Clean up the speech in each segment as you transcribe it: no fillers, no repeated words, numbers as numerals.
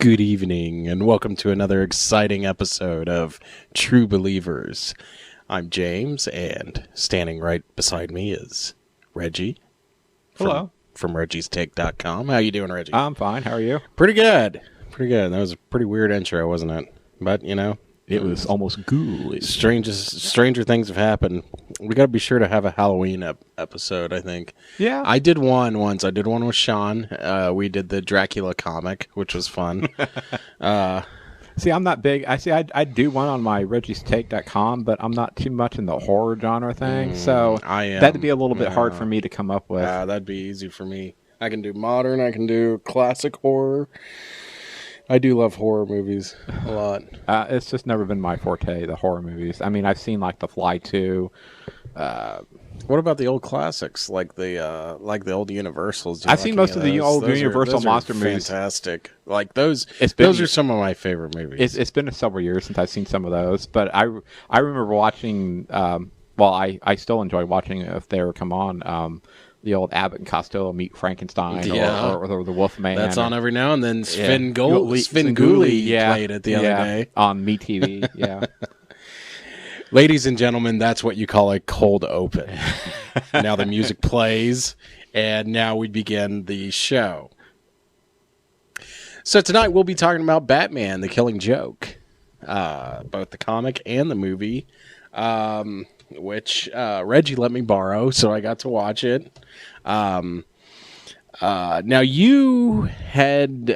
Good evening, and welcome to another exciting episode of True Believers. I'm James, and standing right beside me is Reggie. Hello. From reggiestake.com. How you doing, Reggie? I'm fine. How are you? Pretty good. Pretty good. That was a pretty weird intro, wasn't it? But, you know. It was almost ghoulish. Stranger things have happened. We got to be sure to have a Halloween episode, I think. Yeah. I did one once. I did one with Sean. We did the Dracula comic, which was fun. See, I'm not big. I do one on my reggiestake.com, but I'm not too much in the horror genre thing. So that'd be a little bit hard for me to come up with. That'd be easy for me. I can do modern. I can do classic horror. I do love horror movies a lot. It's just never been my forte, the horror movies. I mean, I've seen like The Fly 2. What about the old classics, like the old Universals? I've seen most of the old Universal monster movies. Fantastic, like those. Those are some of my favorite movies. It's been several years since I've seen some of those, but I remember watching. I still enjoy watching if they ever come on. The old Abbott and Costello Meet Frankenstein, or the Wolfman. That's on every now and then. Svengoolie played it the other day on MeTV. Yeah. Ladies and gentlemen, that's what you call a cold open. Now the music plays, and now we begin the show. So tonight we'll be talking about Batman, The Killing Joke, both the comic and the movie, which Reggie let me borrow, so I got to watch it. Now you had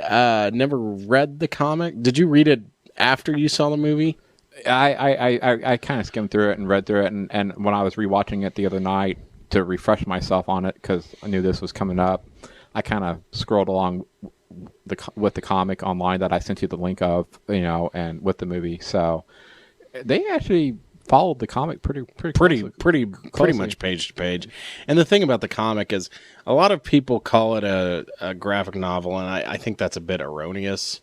never read the comic. Did you read it after you saw the movie? I kind of skimmed through it and read through it, and when I was rewatching it the other night to refresh myself on it because I knew this was coming up, I kind of scrolled along with the comic online that I sent you the link of, and with the movie. So they actually followed the comic pretty much page to page. And the thing about the comic is a lot of people call it a graphic novel, and I think that's a bit erroneous.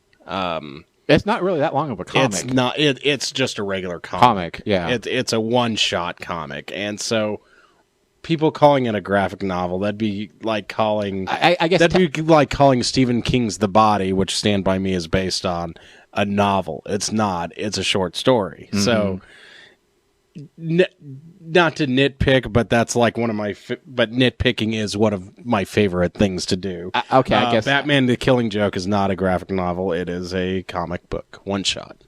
It's not really that long of a comic. It's not. It's just a regular comic. Yeah. It's a one-shot comic, and so people calling it a graphic novel, that'd be like calling. I guess that'd be like calling Stephen King's The Body, which Stand By Me is based on, a novel. It's not. It's a short story. Mm-hmm. So. Not to nitpick, but that's like one of my. But nitpicking is one of my favorite things to do. I guess Batman: The Killing Joke is not a graphic novel. It is a comic book, one shot.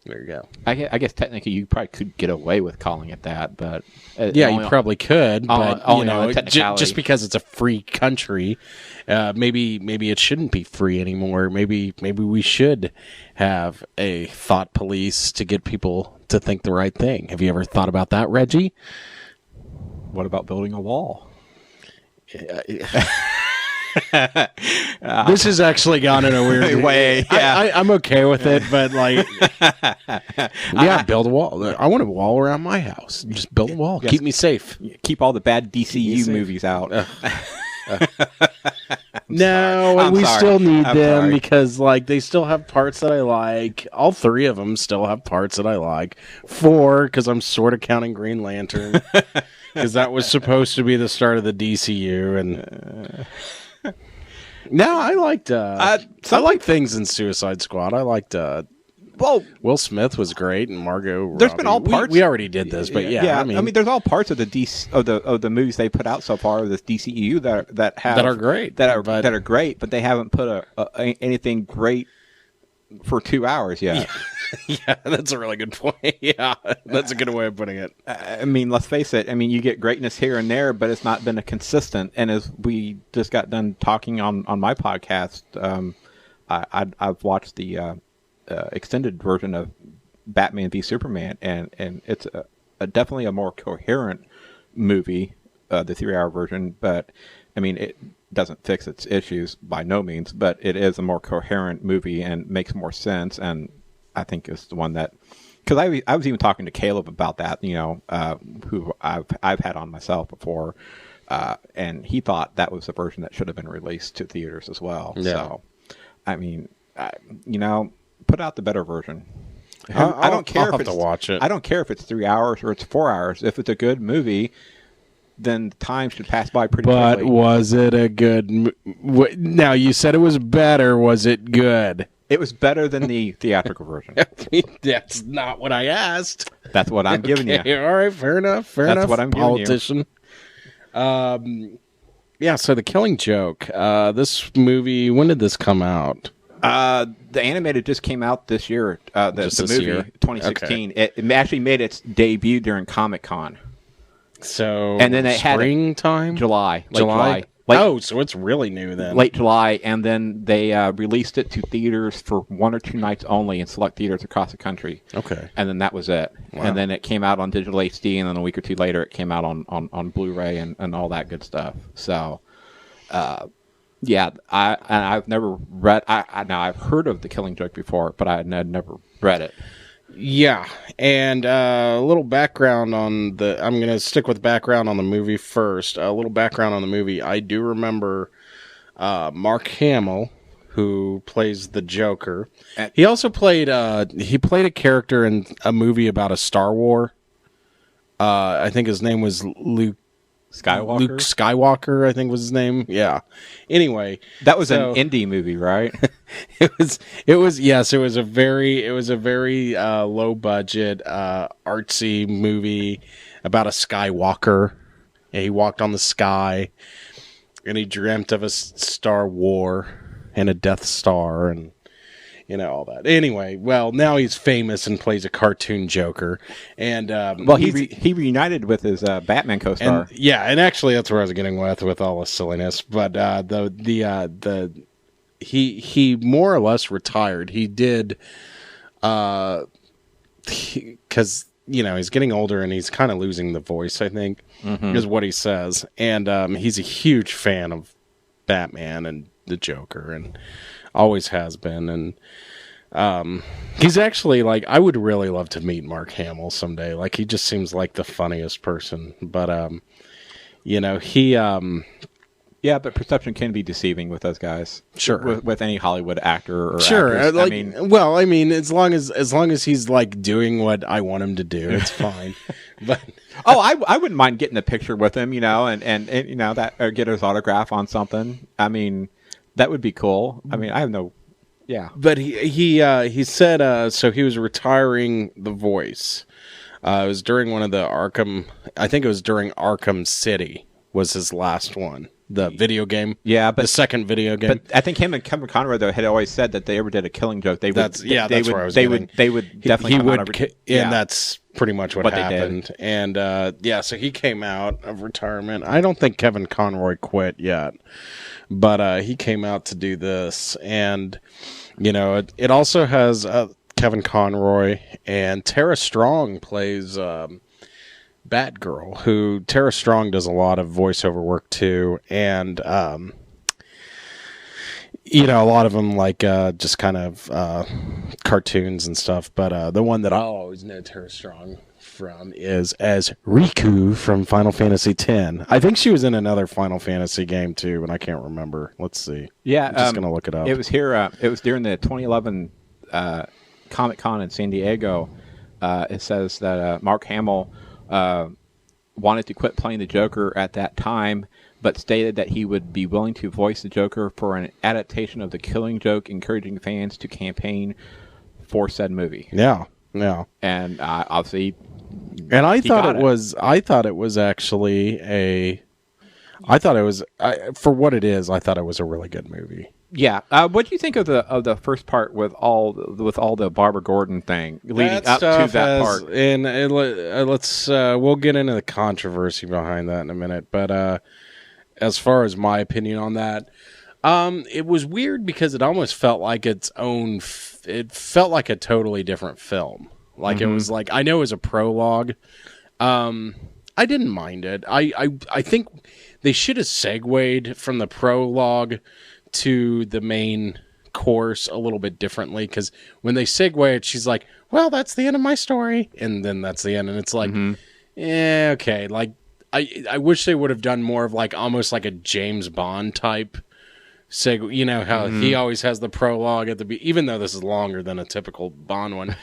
There you go. I guess technically you probably could get away with calling it that, but you probably could. But just because it's a free country, maybe it shouldn't be free anymore. Maybe we should have a thought police to get people to think the right thing. Have you ever thought about that, Reggie? What about building a wall? This has actually gone in a weird way. Yeah. I'm okay with it, but build a wall. I want a wall around my house. Just build a wall. Yes. Keep me safe. Keep all the bad DCU movies out. No, we still need them because they still have parts that I like. All three of them still have parts that I like. 4, because I'm sort of counting Green Lantern, because that was supposed to be the start of the DCU. And no, I liked. I liked things in Suicide Squad. I liked. Will Smith was great, and Margot. There's been all parts. We already did this, but yeah. I mean, there's all parts of the movies they put out so far of this DCEU that are great, that are great, but they haven't put anything great for 2 hours yet. Yeah, that's a really good point. Yeah, that's a good way of putting it. I mean, let's face it. I mean, you get greatness here and there, but it's not been a consistent. And as we just got done talking on my podcast, I've watched the extended version of Batman v Superman, and it's definitely a more coherent movie, the 3-hour version. But I mean, it doesn't fix its issues by no means, but it is a more coherent movie and makes more sense. And I think it's the one that, because I was even talking to Caleb about that, who I've had on myself before, and he thought that was the version that should have been released to theaters as well. Yeah. So, I mean, put out the better version. I don't care if it's to watch it. I don't care if it's 3 hours or it's 4 hours. If it's a good movie, then time should pass by pretty but quickly. But was it a good... Now, you said it was better. Was it good? It was better than the theatrical version. That's not what I asked. That's what I'm giving you. All right, fair enough. That's what I'm politician. Giving you. Yeah, so The Killing Joke. This movie, when did this come out? The animated just came out this year. The movie, year? 2016. Okay. It actually made its debut during Comic-Con. So, and then it springtime? July. July? So it's really new then. Late July, and then they released it to theaters for 1 or 2 nights only in select theaters across the country. Okay. And then that was it. Wow. And then it came out on digital HD, and then a week or two later it came out on Blu-ray and all that good stuff. So, yeah, I've never read... Now, I've heard of The Killing Joke before, but I had never read it. Yeah, and a little background on the... I'm going to stick with background on the movie first. A little background on the movie. I do remember Mark Hamill, who plays the Joker. He also played... he played a character in a movie about a Star War. I think his name was Luke Skywalker, I think was his name. Yeah. Anyway, that was an indie movie, right? It was a very low budget artsy movie about a Skywalker. And he walked on the sky and he dreamt of a Star War and a Death Star and all that. Anyway, well, now he's famous and plays a cartoon Joker. And he reunited with his Batman co-star. And actually that's where I was getting with all the silliness. But he more or less retired. He did because he's getting older and he's kind of losing the voice, I think, is what he says. And he's a huge fan of Batman and the Joker and always has been. And he's actually I would really love to meet Mark Hamill someday. He just seems like the funniest person. But he yeah, but perception can be deceiving with those guys. Sure, with any Hollywood actor or sure. actress. As long as he's doing what I want him to do, it's fine. But I wouldn't mind getting a picture with him, and that or get his autograph on something. I mean, that would be cool. I mean, I have no. Yeah, but he said so he was retiring the voice. It was during one of the Arkham. I think it was during Arkham City was his last one. The video game, the second video game. But I think him and Kevin Conroy though had always said that they ever did a Killing Joke. They would. That's where I was. They would definitely. And that's pretty much what happened. They did. And so he came out of retirement. I don't think Kevin Conroy quit yet, but he came out to do this. And it also has Kevin Conroy and Tara Strong plays. Batgirl, who Tara Strong does a lot of voiceover work too, and a lot of them just kind of cartoons and stuff. But the one that I'll always know Tara Strong from is as Riku from Final Fantasy X. I think she was in another Final Fantasy game too, but I can't remember. Let's see. Yeah, I'm just gonna look it up. It was here. It was during the 2011 Comic-Con in San Diego. It says that Mark Hamill wanted to quit playing the Joker at that time, but stated that he would be willing to voice the Joker for an adaptation of The Killing Joke, encouraging fans to campaign for said movie. Yeah. And obviously, and I thought it was actually for what it is. I thought it was a really good movie. Yeah. What do you think of the first part with all the Barbara Gordon thing leading up to that part? And let's we'll get into the controversy behind that in a minute. But as far as my opinion on that, it was weird because it almost felt like its own. It felt like a totally different film. It was I know it was a prologue. I didn't mind it. I think they should have segued from the prologue to the main course a little bit differently, because when they segue it, she's like, well, that's the end of my story, and then that's the end, and it's okay. I wish they would have done more of almost like a James Bond type segue, how he always has the prologue at the even though this is longer than a typical Bond one.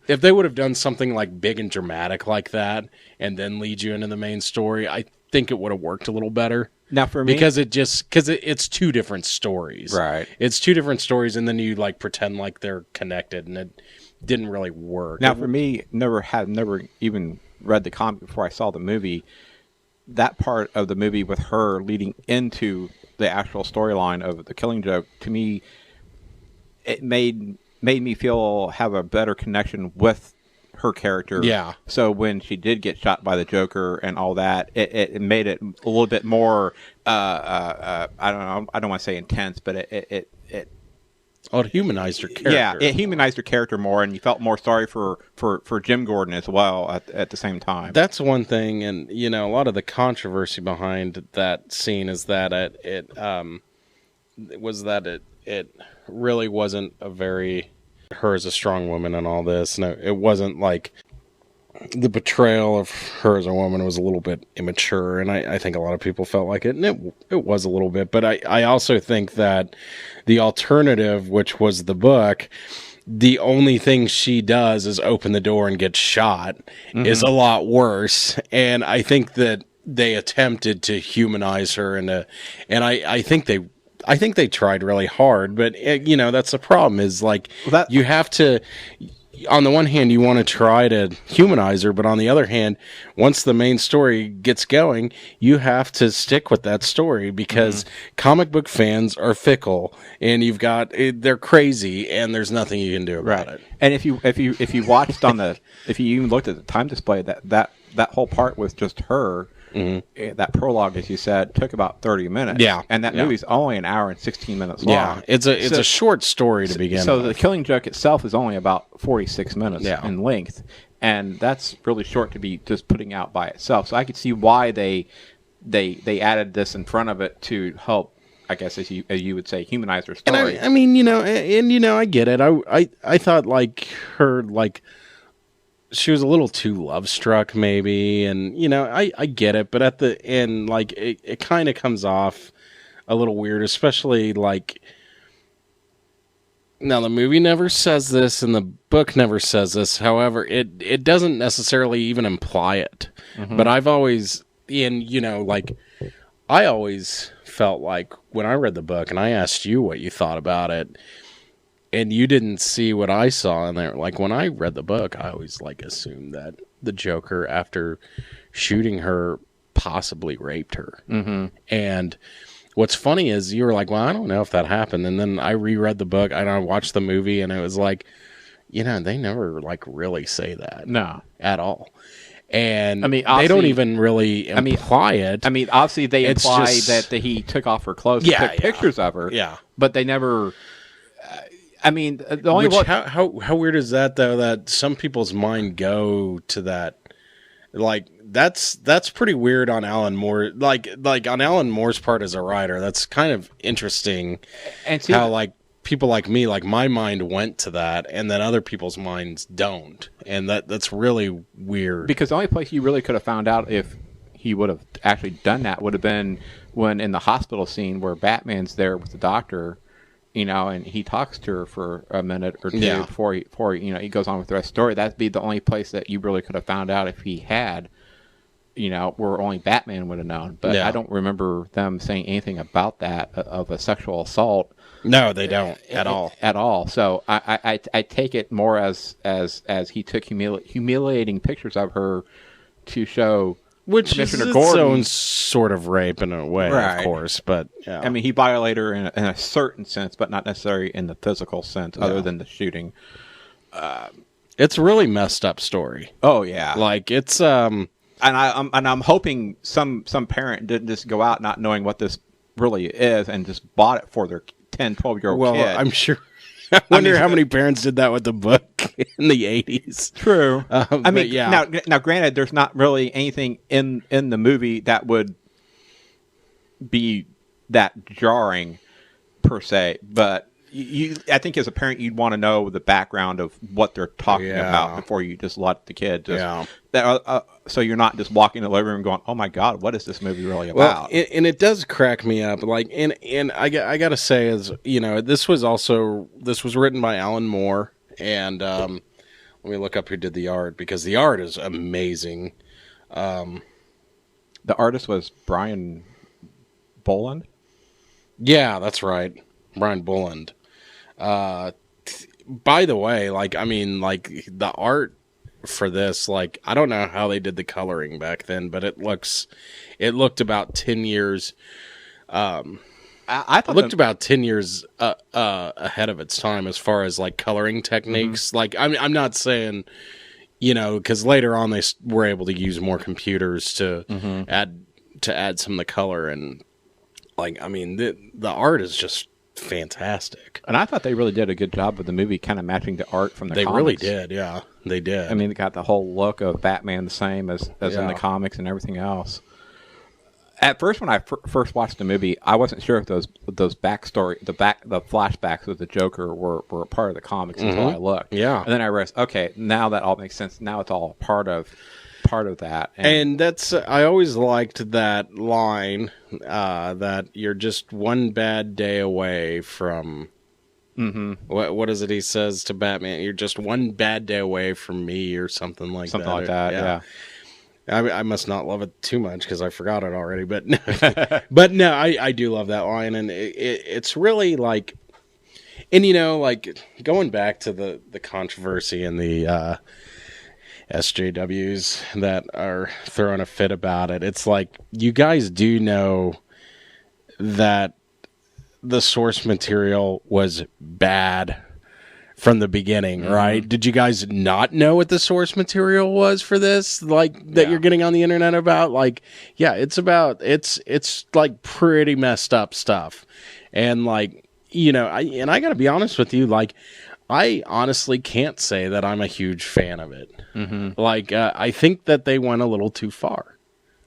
If they would have done something big and dramatic like that and then lead you into the main story, I think it would have worked a little better. Now for me, because it's two different stories, right? It's two different stories, and then you like pretend like they're connected, and it didn't really work. Now for me, never even read the comic before I saw the movie. That part of the movie with her leading into the actual storyline of the Killing Joke, to me, it made me have a better connection with her character. Yeah. So when she did get shot by the Joker and all that, it made it a little bit more. I don't know. I don't want to say intense, but it humanized her character. Yeah, it humanized her character more, and you felt more sorry for Jim Gordon as well at the same time. That's one thing, and a lot of the controversy behind that scene is that it really wasn't a very her as a strong woman and all this. No, it wasn't like the portrayal of her as a woman was a little bit immature, and I think a lot of people felt like it, and it was a little bit. But I also think that the alternative, which was the book, the only thing she does is open the door and get shot, is a lot worse. And I think that they attempted to humanize her, and I think they tried really hard, but that's the problem is like you have to, on the one hand, you want to try to humanize her, but on the other hand, once the main story gets going, you have to stick with that story because comic book fans are fickle, and they're crazy, and there's nothing you can do about it. And if you watched if you even looked at the time display, that whole part with just her. That prologue, as you said, took about 30 minutes. Yeah, and that movie's only an hour and 16 minutes long. Yeah, it's a short story to begin with. So the Killing Joke itself is only about 46 minutes in length, and that's really short to be just putting out by itself. So I could see why they added this in front of it to help, I guess, as you would say, humanize her story. And I mean, I get it. I thought like her she was a little too love struck, maybe, and I get it, but at the end, like it kind of comes off a little weird, especially like now the movie never says this and the book never says this. However, it doesn't necessarily even imply it. But I've always, I always felt like when I read the book and I asked you what you thought about it, and you didn't see what I saw in there. Like, when I read the book, I always, assumed that the Joker, after shooting her, possibly raped her. And what's funny is you were like, well, I don't know if that happened. And then I reread the book, and I watched the movie, and it was like, they never, really say that. No. At all. And they don't even really imply it. I mean, obviously, they imply that he took off her clothes and took pictures of her. Yeah. But they never... the only how weird is that though? That some people's mind go to that, that's pretty weird on Alan Moore. Like on Alan Moore's part as a writer, that's kind of interesting. And see, how people like me, my mind went to that, and then other people's minds don't, and that's really weird. Because the only place you really could have found out if he would have actually done that would have been when in the hospital scene where Batman's there with the doctor. And he talks to her for a minute or two before he goes on with the rest of the story. That'd be the only place that you really could have found out if he had, where only Batman would have known. But I don't remember them saying anything about that of a sexual assault. No, they don't at all. At all. So I take it more as he took humiliating pictures of her to show. Which is its own sort of rape in a way, of course, but I mean, he violated her in a certain sense, but not necessarily in the physical sense, other than the shooting. It's a really messed up story. Oh yeah, it's and I'm hoping some parent didn't just go out not knowing what this really is and just bought it for their 10, 12-year-old kid. Well, I'm sure. I wonder how many parents did that with the book in the 80s. True. Now, granted, there's not really anything in the movie that would be that jarring per se, but I think as a parent, you'd want to know the background of what they're talking about before you just let the kid so you're not just walking in the living room going, oh my God, what is this movie really about? Well, and it does crack me up. And I got to say, this was written by Alan Moore, and let me look up who did the art, because the art is amazing. The artist was Brian Boland. Yeah, that's right, Brian Boland. By the way, like, I mean, like, the art for this, like, I don't know how they did the coloring back then, but it looked about 10 years. I thought it looked about 10 years ahead of its time as far as like coloring techniques. Mm-hmm. Like, I'm not saying, you know, because later on they were able to use more computers to add some of the color, and like, I mean, the art is just fantastic. And I thought they really did a good job with the movie, kind of matching the art from the comics. They really did, yeah. They did. I mean, they got the whole look of Batman the same as in the comics and everything else. At first, when I first watched the movie, I wasn't sure if those backstory, the flashbacks with the Joker were a part of the comics until I looked. Yeah, and then I realized, okay, now that all makes sense. Now it's all part of that. And that's I always liked that line that you're just one bad day away from. What is it he says to Batman? You're just one bad day away from me, or something like that. Something like that. Yeah. I must not love it too much because I forgot it already, but no, but no, I do love that line, and it's really like, and you know, like going back to the controversy and the SJWs that are throwing a fit about it. It's like, you guys do know that the source material was bad from the beginning, right? Did you guys not know what the source material was for this? Like, that you're getting on the internet about? Like, yeah, it's like pretty messed up stuff. And like, you know, I gotta be honest with you, like, I honestly can't say that I'm a huge fan of it. Like, I think that they went a little too far.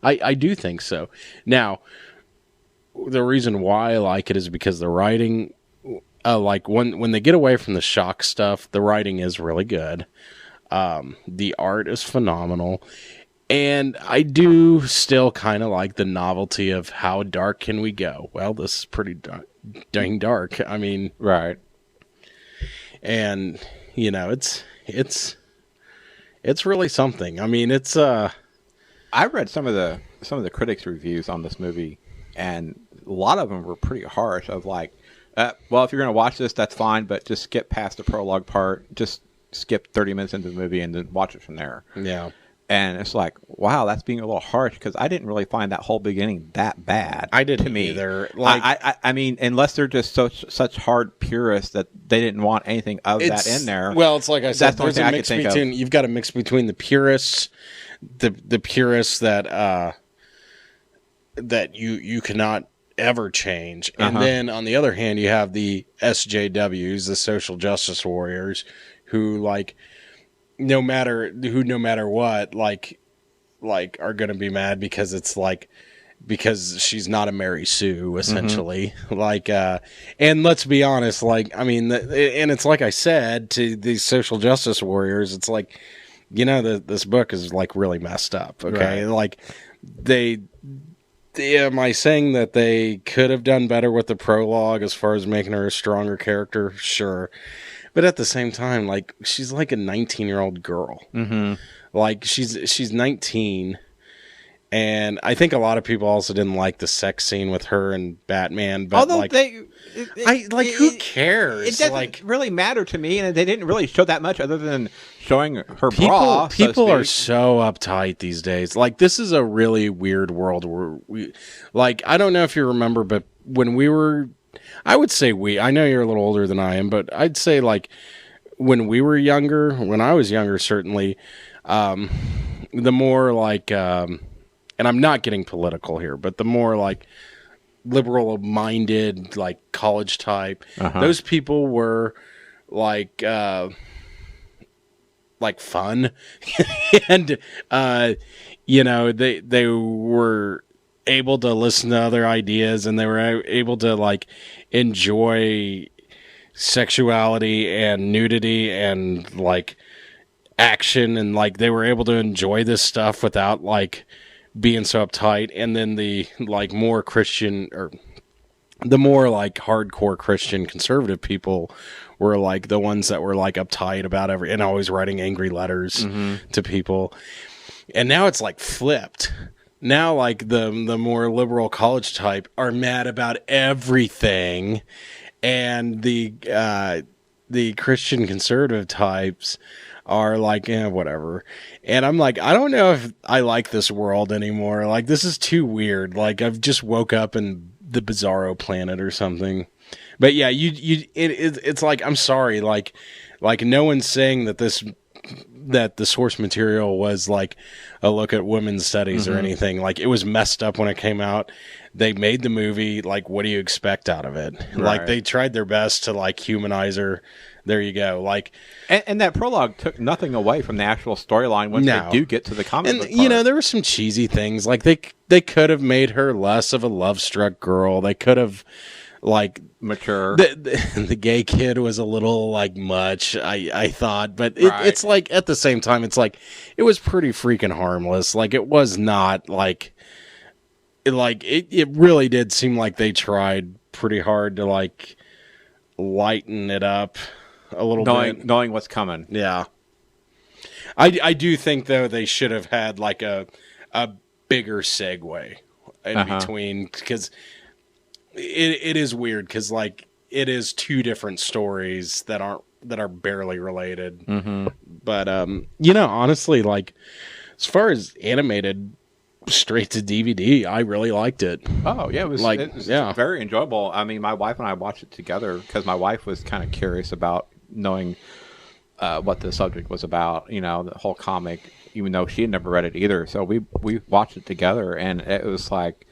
I do think so. Now, the reason why I like it is because the writing, like when they get away from the shock stuff, the writing is really good. The art is phenomenal. And I do still kind of like the novelty of how dark can we go? Well, this is pretty dang dark. I mean, right. And you know, it's really something. I mean, it's I read some of the critics' reviews on this movie, and a lot of them were pretty harsh. Of like, well, if you're going to watch this, that's fine, but just skip past the prologue part. Just skip 30 minutes into the movie and then watch it from there. Yeah. And it's like, wow, that's being a little harsh, because I didn't really find that whole beginning that bad. I didn't either. Like, I mean, unless they're just such hard purists that they didn't want anything of that in there. Well, it's like I said, there's a mix between. You've got a mix between the purists, the purists that you cannot ever change, and then on the other hand, you have the SJWs, the social justice warriors, who like. No matter what, like are going to be mad because it's like, because she's not a Mary Sue, essentially. Like, and let's be honest, like, I mean, and it's like I said to these social justice warriors, it's like, you know, this book is like really messed up. Okay. Right. Like am I saying that they could have done better with the prologue as far as making her a stronger character? Sure. But at the same time, like, she's like a 19-year-old girl. Like, she's 19, and I think a lot of people also didn't like the sex scene with her and Batman. But although who cares? It doesn't really matter to me, and they didn't really show that much other than showing her bra. People are so uptight these days. Like, this is a really weird world where I don't know if you remember, but when we were. I would say I know you're a little older than I am, but I'd say like when we were younger, when I was younger, certainly, the more like, and I'm not getting political here, but the more like liberal minded, like college type, those people were like fun and, you know, they were able to listen to other ideas, and they were able to like enjoy sexuality and nudity and like action, and like they were able to enjoy this stuff without like being so uptight. And then the like more Christian, or the more like hardcore Christian conservative people were like the ones that were like uptight about and always writing angry letters to people. And now it's like flipped. now like the more liberal college type are mad about everything, and the Christian conservative types are like, whatever. And I'm like, I don't know if I like this world anymore. Like, this is too weird. Like, I've just woke up in the Bizarro planet or something. But yeah, it's like, I'm sorry, like no one's saying that the source material was like a look at women's studies or anything. Like, it was messed up when it came out. They made the movie. Like, what do you expect out of it? Right. Like, they tried their best to like humanize her. There you go. Like, and that prologue took nothing away from the actual storyline when they do get to the comic book part. There were some cheesy things. Like, they could have made her less of a love-struck girl. They could have, like, mature. The gay kid was a little like much, I thought, but it's like at the same time, it's like it was pretty freaking harmless. Like, it was not like it really did seem like they tried pretty hard to like lighten it up a little bit, knowing what's coming. Yeah, I do think though they should have had like a bigger segue in between, because it is weird, because like it is two different stories that are barely related. But honestly, like as far as animated straight to DVD, I really liked it. Oh yeah, it was very enjoyable. I mean, my wife and I watched it together because my wife was kind of curious about knowing what the subject was about, the whole comic, even though she had never read it either. So we watched it together, and it was like,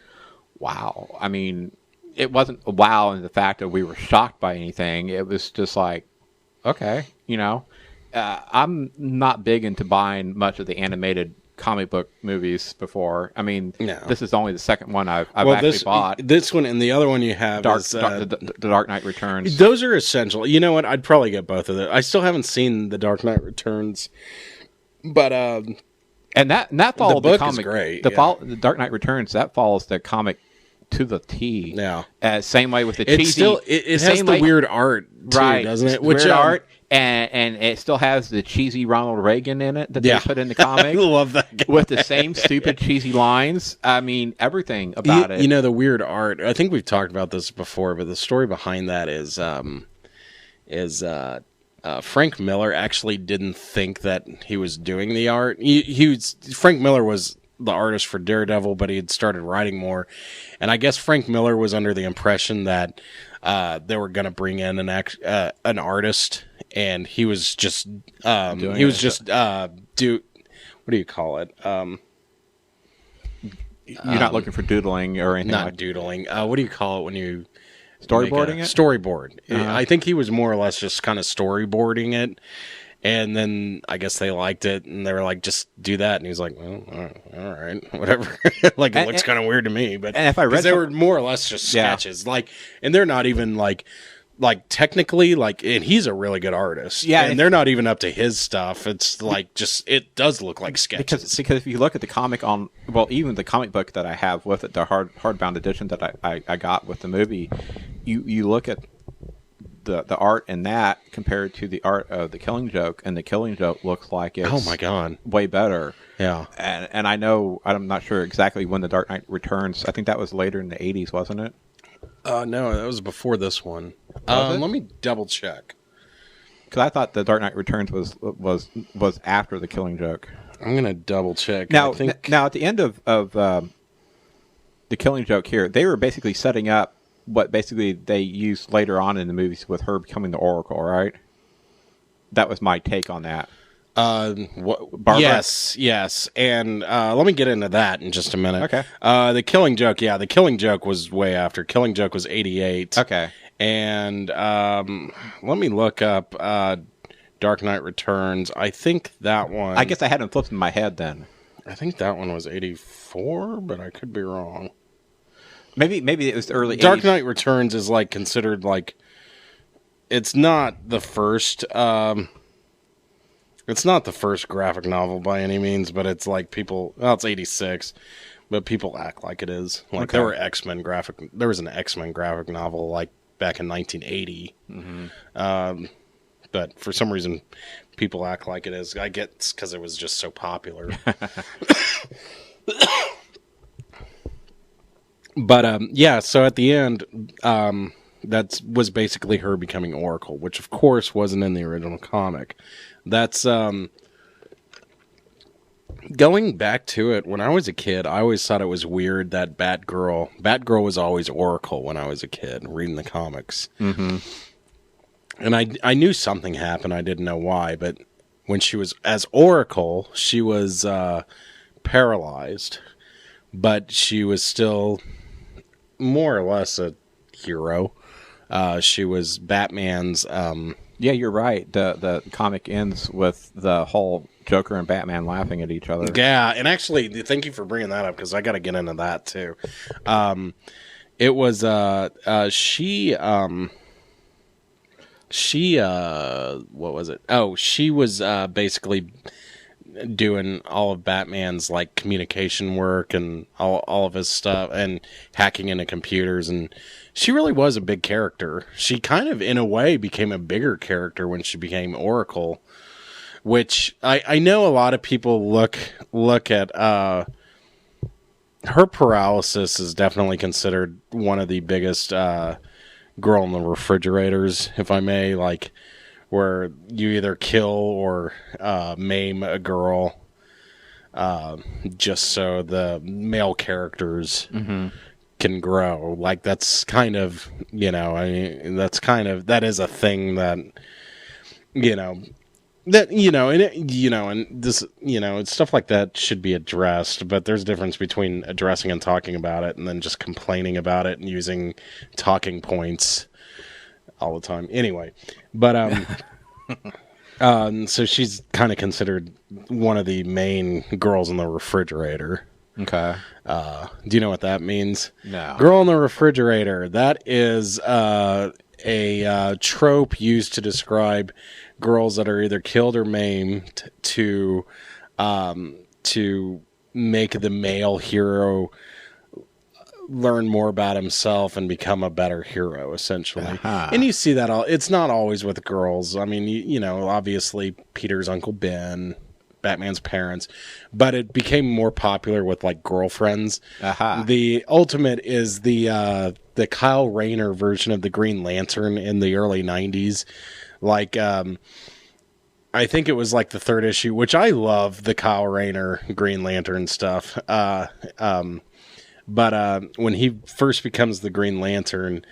wow. I mean, it wasn't a wow in the fact that we were shocked by anything. It was just like, okay, I'm not big into buying much of the animated comic book movies before. I mean, This is only the second one I've actually bought. This one and the other one you have is the Dark Knight Returns. Those are essential. You know what? I'd probably get both of them. I still haven't seen the Dark Knight Returns, but and that followed the comic. Is great. The Dark Knight Returns, that follows the comic to the T. Yeah. Same way with the cheesy. It has the weird art too, doesn't it? Weird art. And it still has the cheesy Ronald Reagan in it that they put in the comic. I love that guy. With the same stupid cheesy lines. I mean, everything about it. The weird art. I think we've talked about this before, but the story behind that is Frank Miller actually didn't think that he was doing the art. Frank Miller was the artist for Daredevil, but he had started writing more. And I guess Frank Miller was under the impression that they were going to bring in an artist, and he was just what do you call it? You're not looking for doodling or anything. Not doodling. What do you call it when you storyboarding it? Storyboard. I think he was more or less just kind of storyboarding it. And then I guess they liked it, and they were like, "Just do that." And he was like, "Well, all right, whatever." It looks kind of weird to me, but and if I read they were more or less just sketches, and they're not even like technically and he's a really good artist, and they're not even up to his stuff. It's like it does look like sketches because if you look at the comic even the comic book that I have with it, the hardbound edition that I got with the movie, you look at the art in that compared to the art of the Killing Joke, and the Killing Joke looks like it's oh my god way better. Yeah, and I know I'm not sure exactly when the Dark Knight Returns. I think that was later in the 80s, wasn't it? No, that was before this one. Let me double check, because I thought the Dark Knight Returns was after the Killing Joke. I'm gonna double check. Now at the end of the Killing Joke here, they were basically setting up what basically they used later on in the movies with her becoming the Oracle, right? That was my take on that. Yes, and let me get into that in just a minute. Okay. The Killing Joke, the Killing Joke was way after. Killing Joke was 88. Okay. And let me look up Dark Knight Returns. I think that one... I guess I had them flipped in my head then. I think that one was 84, but I could be wrong. Maybe it was the early Dark 80s. Knight Returns is considered it's not the first graphic novel by any means, but it's it's 86, but people act like it is. There was an X-Men graphic novel back in 1980. But for some reason people act like it is. I guess because it was just so popular. But yeah, so at the end, that was basically her becoming Oracle, which of course wasn't in the original comic. That's going back to it. When I was a kid, I always thought it was weird that Batgirl was always Oracle when I was a kid reading the comics. Mm-hmm. And I knew something happened. I didn't know why, but when she was as Oracle, she was paralyzed, but she was still more or less a hero. She was Batman's. Yeah, you're right. The comic ends with the whole Joker and Batman laughing at each other. Yeah, and actually, thank you for bringing that up because I got to get into that too. It was she what was it? Oh, she was basically doing all of Batman's like communication work and all of his stuff and hacking into computers, and she really was a big character. She kind of in a way became a bigger character when she became Oracle, which I know a lot of people look at her paralysis is definitely considered one of the biggest girl in the refrigerators, if I may, like where you either kill or maim a girl just so the male characters can grow. Like that's kind of, I mean, that is a thing that, and this, stuff like that should be addressed, but there's a difference between addressing and talking about it and then just complaining about it and using talking points all the time. Anyway, but so she's kind of considered one of the main girls in the refrigerator. Okay. Do you know what that means? No. Girl in the refrigerator. That is a trope used to describe girls that are either killed or maimed to make the male hero learn more about himself and become a better hero, essentially. Uh-huh. And you see that it's not always with girls. I mean, obviously Peter's Uncle Ben, Batman's parents, but it became more popular with like girlfriends. Uh-huh. The ultimate is the Kyle Rayner version of the Green Lantern in the early 90s. Like, I think it was like the third issue, which I love the Kyle Rayner Green Lantern stuff. But when he first becomes the Green Lantern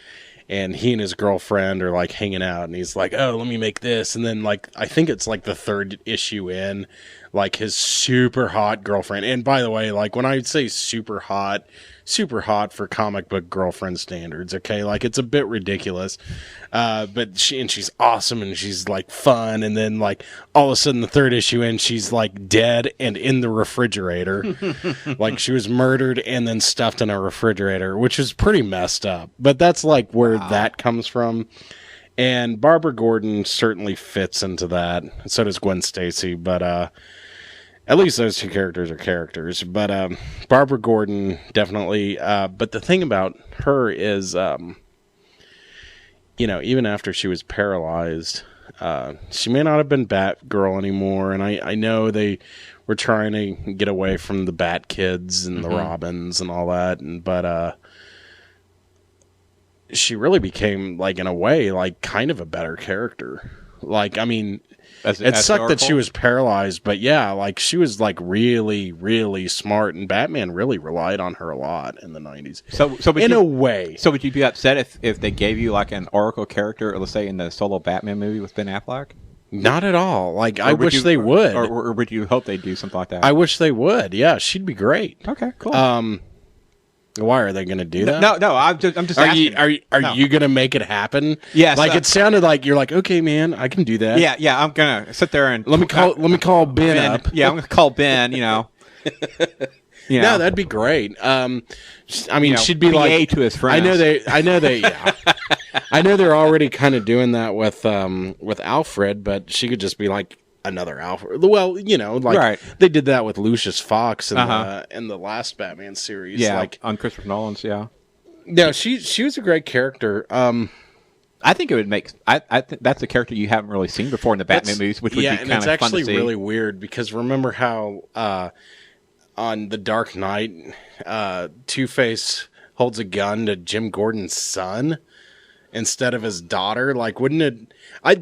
and he and his girlfriend are like hanging out and he's like, oh, let me make this. And then like, I think it's like the third issue in, like his super hot girlfriend. And by the way, like when I say super hot for comic book girlfriend standards. Okay. Like it's a bit ridiculous. But she's awesome and she's like fun. And then like all of a sudden the third issue in, she's like dead and in the refrigerator. Like she was murdered and then stuffed in a refrigerator, which is pretty messed up, but that's like where that comes from. And Barbara Gordon certainly fits into that. So does Gwen Stacy, but, at least those two characters are characters, but Barbara Gordon definitely. But the thing about her is, even after she was paralyzed, she may not have been Batgirl anymore. And I know they were trying to get away from the Bat Kids and the Robins and all that, but she really became, like in a way, like kind of a better character. Like, I mean. It sucked that she was paralyzed, but yeah, like she was like really, really smart, and Batman really relied on her a lot in the 90s. So in a way. So would you be upset if they gave you like an Oracle character, let's say in the solo Batman movie with Ben Affleck? Not at all. Like I wish they would. Or would you hope they do something like that? I wish they would. Yeah, she'd be great. Okay, cool. Why are they going to do that? No. I'm just asking. Are you going to make it happen? Yes. Like it sounded like you're like, okay, man, I can do that. Yeah. I'm gonna sit there and let me call Ben up. Yeah, I'm gonna call Ben. No, that'd be great. I mean, she'd be PA like to his friends. I know they. Yeah. I know they're already kind of doing that with Alfred, but she could just be like another Alfred. Well, right. They did that with Lucius Fox in the last Batman series. Yeah, like on Christopher Nolan's. Yeah. No, she was a great character. I think it would make. I think that's a character you haven't really seen before in the Batman movies, which would be kind of fun to see. Yeah, and it's actually really weird because remember how on The Dark Knight, Two-Face holds a gun to Jim Gordon's son instead of his daughter. Like, wouldn't it?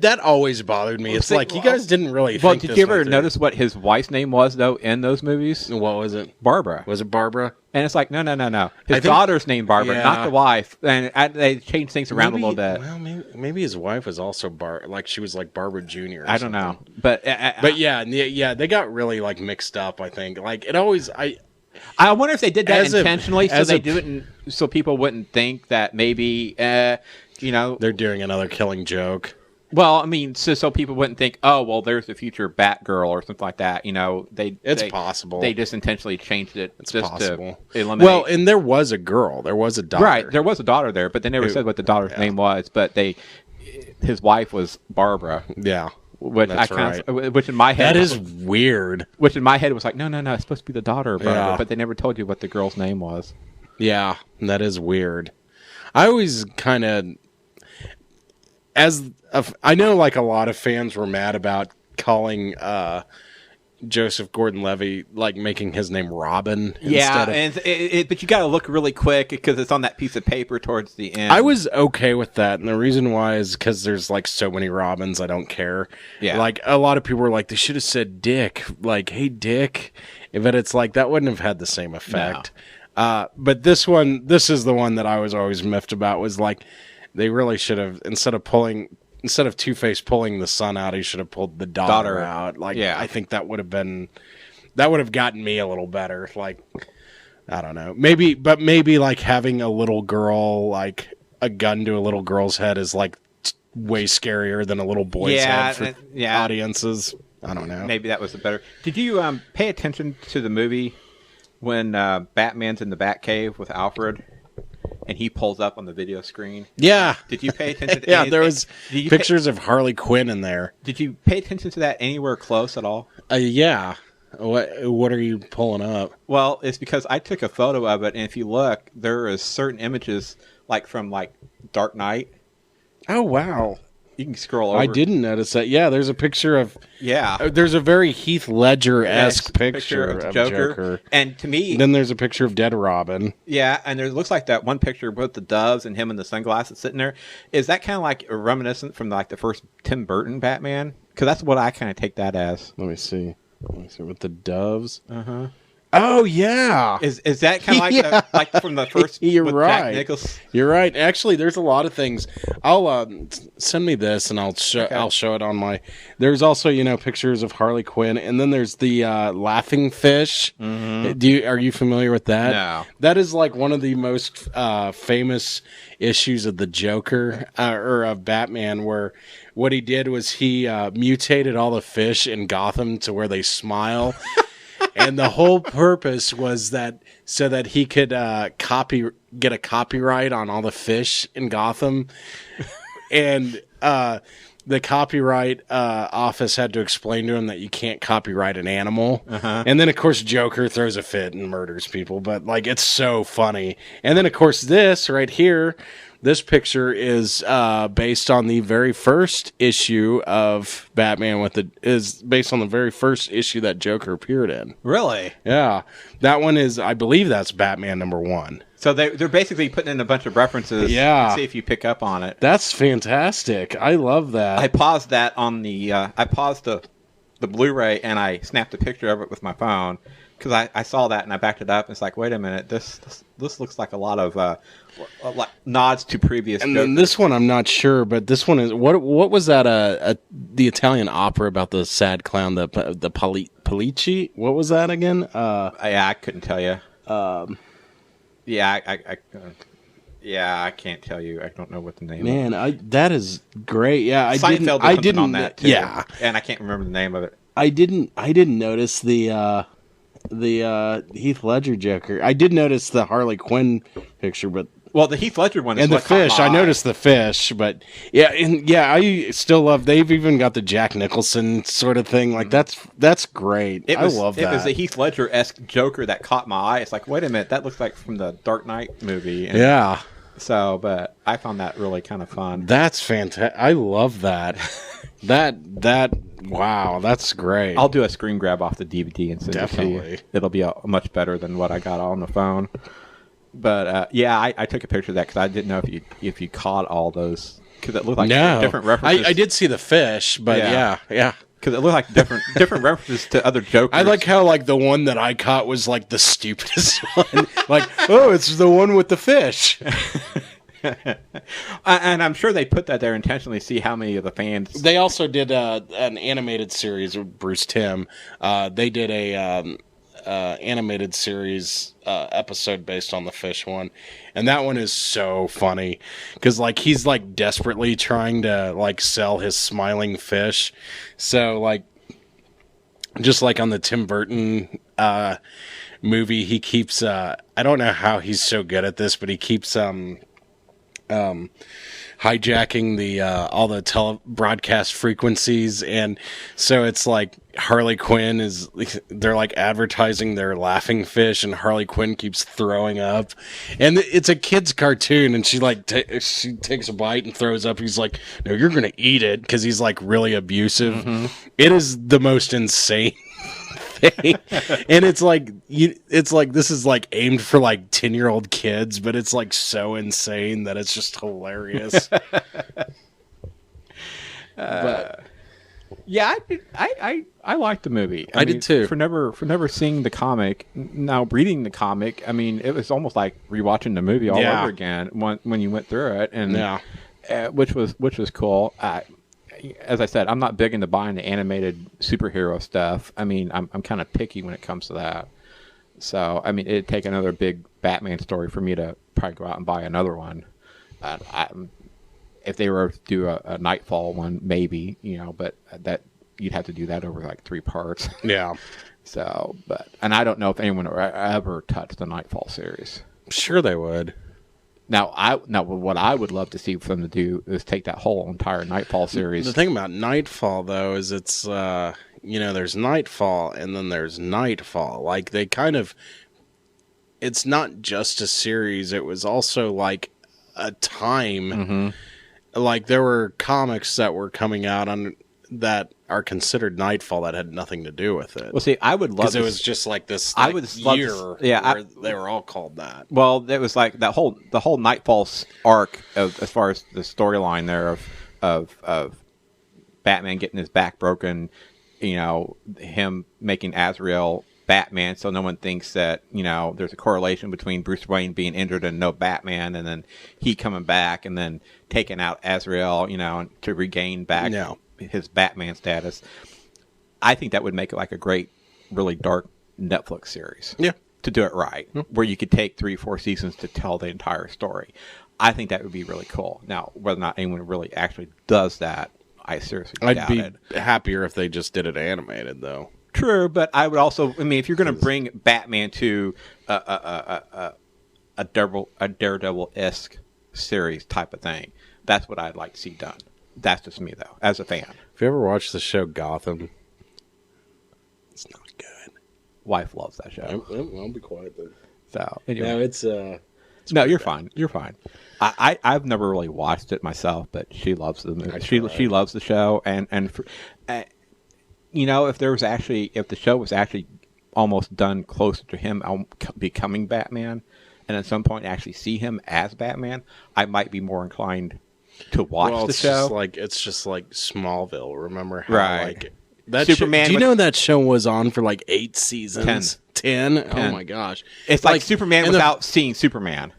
That always bothered me. It's like, you guys didn't really think did you ever notice what his wife's name was, though, in those movies? What was it? Barbara. Was it Barbara? And it's like, no. His daughter's named Barbara, not the wife. And they changed things around a little bit. Well, maybe his wife was also like she was like Barbara Jr. I don't know. But yeah, they got really like mixed up, I think. Like, it always... I wonder if they did that intentionally so people wouldn't think that maybe, they're doing another Killing Joke. Well, I mean, so people wouldn't think, oh, well, there's the future Batgirl or something like that. It's possible. They just intentionally changed it possible. To eliminate. Well, and there was a girl. There was a daughter. Right. There was a daughter there, but they never said what the daughter's name was. But his wife was Barbara. Yeah. Which which in my head that is weird. Which in my head was like, no, it's supposed to be the daughter of Barbara, but they never told you what the girl's name was. Yeah, that is weird. I always kind of, I know like a lot of fans were mad about calling Joseph Gordon-Levitt, like making his name Robin. Yeah, but you got to look really quick because it's on that piece of paper towards the end. I was okay with that, and the reason why is because there's like so many Robins, I don't care. Yeah, like a lot of people were like, they should have said Dick, like, hey Dick, but it's like that wouldn't have had the same effect. No. But this is the one that I was always miffed about. Was like they really should have instead of Two-Face pulling the son out, he should have pulled the daughter out. Like, I think that would have gotten me a little better. Like, I don't know. Maybe like having a little girl, like a gun to a little girl's head is like way scarier than a little boy's head for audiences. I don't know. Maybe that was the better. Did you pay attention to the movie when Batman's in the Batcave with Alfred? And he pulls up on the video screen. Yeah. Did you pay attention to there was pictures of Harley Quinn in there. Did you pay attention to that anywhere close at all? Yeah. What are you pulling up? Well, it's because I took a photo of it, and if you look, there is certain images like from like Dark Knight. Oh, wow. You can scroll over. I didn't notice that. Yeah, there's a picture of... Yeah. There's a very Heath Ledger-esque picture of Joker. And to me... Then there's a picture of Dead Robin. Yeah, and there looks like that one picture with the doves and him in the sunglasses sitting there. Is that kind of like reminiscent from like the first Tim Burton Batman? Because that's what I kind of take that as. Let me see. With the doves. Uh-huh. Oh, yeah. Is that kind of like from the first You're with right. Jack Nicholson? You're right. Actually, there's a lot of things. I'll send me this and I'll show it on my... There's also, pictures of Harley Quinn, and then there's the laughing fish. Mm-hmm. Are you familiar with that? No. That is like one of the most famous issues of the Joker or of Batman, where what he did was he mutated all the fish in Gotham to where they smile. And the whole purpose was so that he could get a copyright on all the fish in Gotham. And the copyright office had to explain to him that you can't copyright an animal. Uh-huh. And then, of course, Joker throws a fit and murders people. But, like, it's so funny. And then, of course, this right here... This picture is based on the very first issue of Batman is based on the very first issue that Joker appeared in. Really? Yeah. That one is, I believe that's Batman #1. So they're basically putting in a bunch of references to see if you pick up on it. That's fantastic. I love that. I paused that on the the Blu-ray and I snapped a picture of it with my phone. Because I saw that and I backed it up. And it's like, wait a minute, this looks like a lot of like nods to previous. And then this one, I'm not sure, but this one is what was that? The Italian opera about the sad clown, the Polici. What was that again? I couldn't tell you. I can't tell you. I don't know what the name. Man, that is great. Yeah, Seinfeld I didn't on that too. Yeah, and I can't remember the name of it. I didn't notice the Heath Ledger Joker. I did notice the Harley Quinn picture, but the Heath Ledger one is and the fish. I noticed the fish, but I still love. They've even got the Jack Nicholson sort of thing. Like that's great. I love that. It was the Heath Ledger-esque Joker that caught my eye. It's like, wait a minute, that looks like from the Dark Knight movie. And yeah. So, but I found that really kind of fun. That's fantastic. I love that. Wow, that's great. I'll do a screen grab off the DVD and send Definitely. it to you. It'll be much better than what I got on the phone. But yeah, I took a picture of that because I didn't know if you caught all those, because it looked like different references. I did see the fish, but yeah. Because it looked like different references to other Jokers. I like how like the one that I caught was like the stupidest one. Like, oh, it's the one with the fish. And I'm sure they put that there intentionally to see how many of the fans. They also did an animated series with Bruce Timm. They did a animated series episode based on the fish one, and that one is so funny because like he's like desperately trying to like sell his smiling fish. So like just like on the Tim Burton movie, he keeps I don't know how he's so good at this, but he keeps hijacking the all the broadcast frequencies, and so it's like Harley Quinn they're like advertising their laughing fish, and Harley Quinn keeps throwing up, and it's a kid's cartoon, and she like she takes a bite and throws up. He's like, no, you're gonna eat it, because he's like really abusive. Mm-hmm. It is the most insane thing. And it's like this is like aimed for like 10-year-old kids, but it's like so insane that it's just hilarious. But yeah, I liked the movie. I did too. For never seeing the comic, now reading the comic, I mean, it was almost like rewatching the movie all over again when you went through it, and which was cool. As I said, I'm not big into buying the animated superhero stuff. I mean, I'm kind of picky when it comes to that. So, I mean, it'd take another big Batman story for me to probably go out and buy another one. If they were to do a Nightfall one, maybe, but that you'd have to do that over like 3 parts. Yeah. So, and I don't know if anyone will ever touch the Nightfall series. Sure they would. Now, what I would love to see for them to do is take that whole entire Nightfall series. The thing about Nightfall, though, is it's, there's Nightfall and then there's Nightfall. Like, they kind of, it's not just a series. It was also, like, a time. Mm-hmm. Like, there were comics that were coming out on that are considered Nightfall that had nothing to do with it. Well, see, I would love because it was just like this like, year where they were all called that. Well, it was like the whole Nightfall arc as far as the storyline there of Batman getting his back broken, him making Azrael Batman, so no one thinks that there's a correlation between Bruce Wayne being injured and no Batman, and then he coming back and then taking out Azrael, to regain back his Batman status. I think that would make it like a great, really dark Netflix series. Yeah, to do it right, where you could take 3-4 seasons to tell the entire story. I think that would be really cool. Now, whether or not anyone really actually does that, I seriously doubt it. I'd be happier if they just did it animated, though. True, but I would also. I mean, if you're going to bring Batman to a Daredevil-esque series type of thing, that's what I'd like to see done. That's just me, though, as a fan. Have you ever watched the show Gotham? It's not good. Wife loves that show. I'll be quiet then. So anyway. No, it's no, you're fine. You're fine. I've never really watched it myself, but she loves the movie. She loves the show, and if the show was actually almost done closer to him becoming Batman, and at some point actually see him as Batman, I might be more inclined to watch the show. It's just like Smallville. Remember how right. That Superman? Do you know that show was on for like 8 seasons? 10? Oh my gosh! It's like Superman without seeing Superman.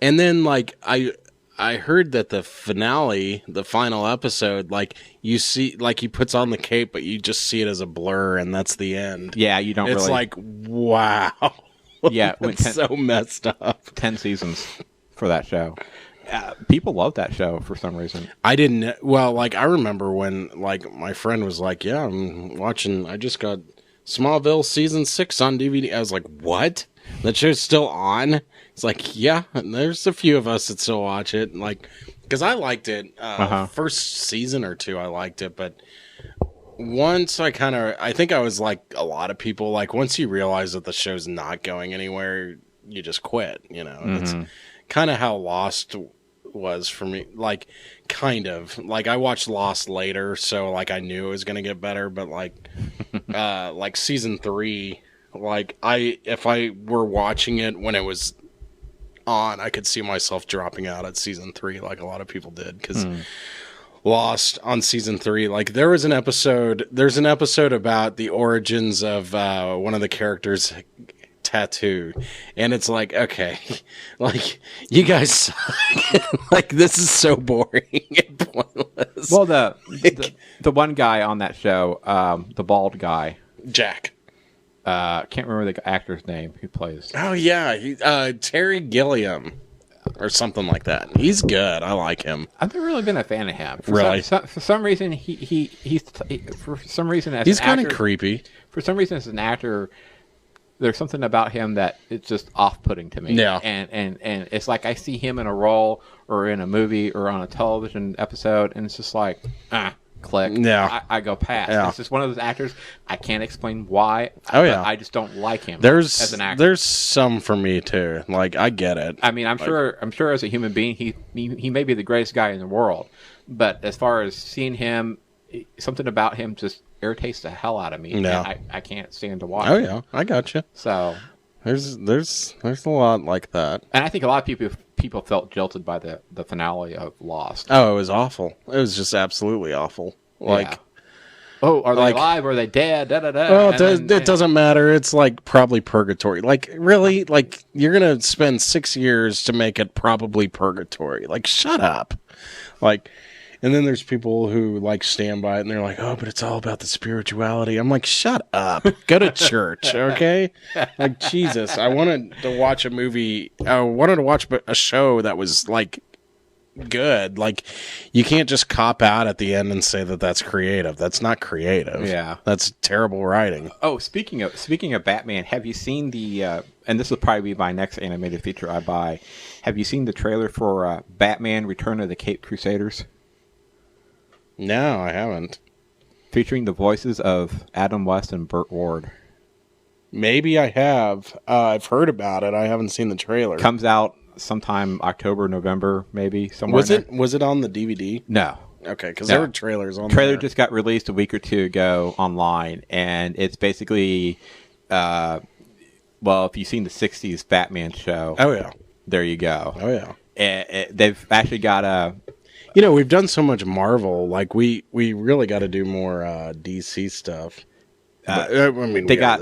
And then I heard that the finale, the final episode, like you see, like he puts on the cape, but you just see it as a blur, and that's the end. Yeah, you don't. It's really... like wow. Yeah, it's so messed up. 10 seasons for that show. People love that show for some reason. I didn't. Well, like I remember when, like my friend was like, "Yeah, I'm watching. I just got Smallville season 6 on DVD." I was like, "What? That show's still on?" It's like, yeah, and there's a few of us that still watch it, like, because I liked it. First season or 2, I liked it, but once I think I was like a lot of people, like once you realize that the show's not going anywhere, you just quit. That's kind of how Lost was for me. Like, kind of like I watched Lost later, so like I knew it was gonna get better, but like, like season 3, like if I were watching it when it was on, I could see myself dropping out at season 3 like a lot of people did, because Lost on season 3, like there's an episode about the origins of one of the characters' tattoo, and it's like, okay, like you guys suck. Like this is so boring and pointless. Well, the one guy on that show, the bald guy, Jack, can't remember the actor's name who plays. Oh yeah, Terry Gilliam or something like that. He's good. I like him. I've never really been a fan of him. Really? For some reason, he's kind of creepy. For some reason, as an actor, there's something about him that it's just off-putting to me. Yeah. And it's like I see him in a role or in a movie or on a television episode, and it's just like, click. Yeah. I go past. Yeah. It's just one of those actors. I can't explain why. Oh, yeah. I just don't like him There's as an actor. There's some for me too. Like I get it. I mean, I'm sure as a human being, he may be the greatest guy in the world, but as far as seeing him, something about him just irritates the hell out of me. Yeah. And I can't stand to watch. Oh him. yeah, I got you. So there's a lot like that. And I think a lot of people felt jilted by the finale of Lost. Oh, it was awful. It was just absolutely awful. Like, yeah. Oh, are they alive? Are they dead? Da, da, da. Well, it doesn't matter. It's like probably purgatory. Like, really? Like, you're going to spend 6 years to make it probably purgatory. Like, shut up. Like, and then there's people who, like, stand by it and they're like, oh, but it's all about the spirituality. I'm like, shut up. Go to church, okay? Like, Jesus. I wanted to watch a movie. I wanted to watch a show that was, like, good. Like, you can't just cop out at the end and say that that's creative. That's not creative. Yeah, that's terrible writing. Oh, speaking of Batman, have you seen the and this will probably be my next animated feature I buy, have you seen the trailer for Batman Return of the Caped Crusaders? No, I haven't. Featuring the voices of Adam West and Burt Ward. Maybe I have. I've heard about it. I haven't seen the trailer. Comes out sometime October, November, maybe somewhere. Was it on the DVD? No. Okay, because there were trailers on. Trailer just got released a week or two ago online, and it's basically, well, if you've seen the '60s Batman show, oh yeah, there you go. Oh yeah, they've actually got a. You know, we've done so much Marvel. Like we really got to do more DC stuff. I mean, they got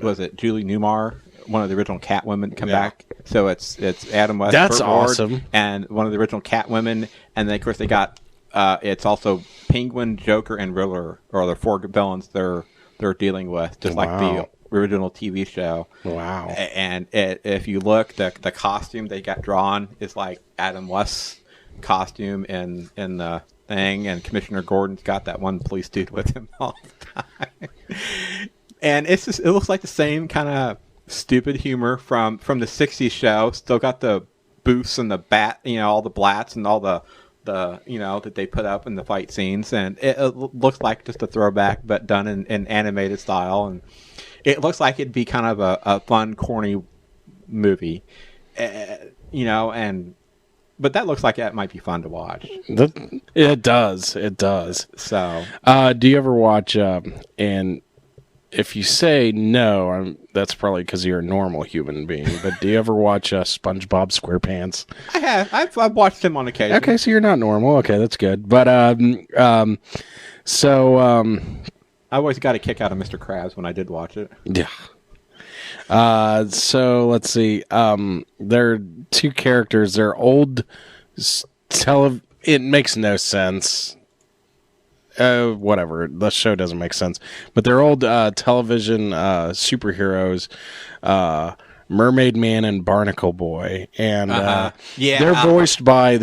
was it Julie Newmar, one of the original Catwomen, come back? So it's Adam West. That's Burt Ward, awesome. And one of the original Catwomen, and then of course they got it's also Penguin, Joker, and Riddler, or the 4 villains they're dealing with, just like the original TV show. Wow. And if you look, the costume they got drawn is like Adam West's costume in the thing, and Commissioner Gordon's got that one police dude with him all the time. And it looks like the same kind of stupid humor from the '60s show. Still got the booths and the bat, all the blats and all the that they put up in the fight scenes, and it looks like just a throwback, but done in animated style, and it looks like it'd be kind of a fun, corny movie, But that looks like that might be fun to watch. It does. It does. So, do you ever watch? And if you say no, that's probably because you're a normal human being. But do you ever watch SpongeBob SquarePants? I have. I've watched him on occasion. Okay, so you're not normal. Okay, that's good. But I always got a kick out of Mr. Krabs when I did watch it. Yeah. So let's see. There are 2 characters. They're old. It makes no sense. Whatever. The show doesn't make sense. But they're old television superheroes. Mermaid Man and Barnacle Boy, and they're voiced by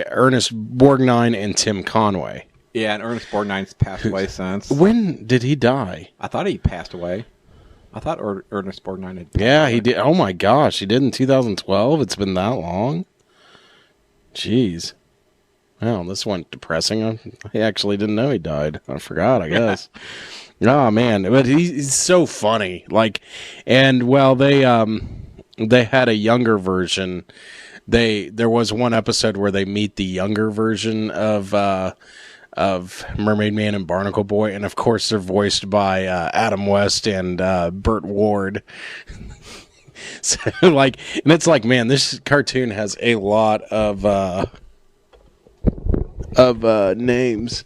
Ernest Borgnine and Tim Conway. Yeah, and Ernest Borgnine's passed away since. When did he die? I thought he passed away. I thought Ernest Borgnine had passed away. He did. Oh my gosh, he did in 2012. It's been that long. Jeez. Wow, this went depressing. I actually didn't know he died. I forgot, I guess. Oh man, but he's so funny. Like, and well, they had a younger version. There was one episode where they meet the younger version of Mermaid Man and Barnacle Boy, and of course they're voiced by Adam West and Burt Ward. So, like, and it's like, man, this cartoon has a lot of names.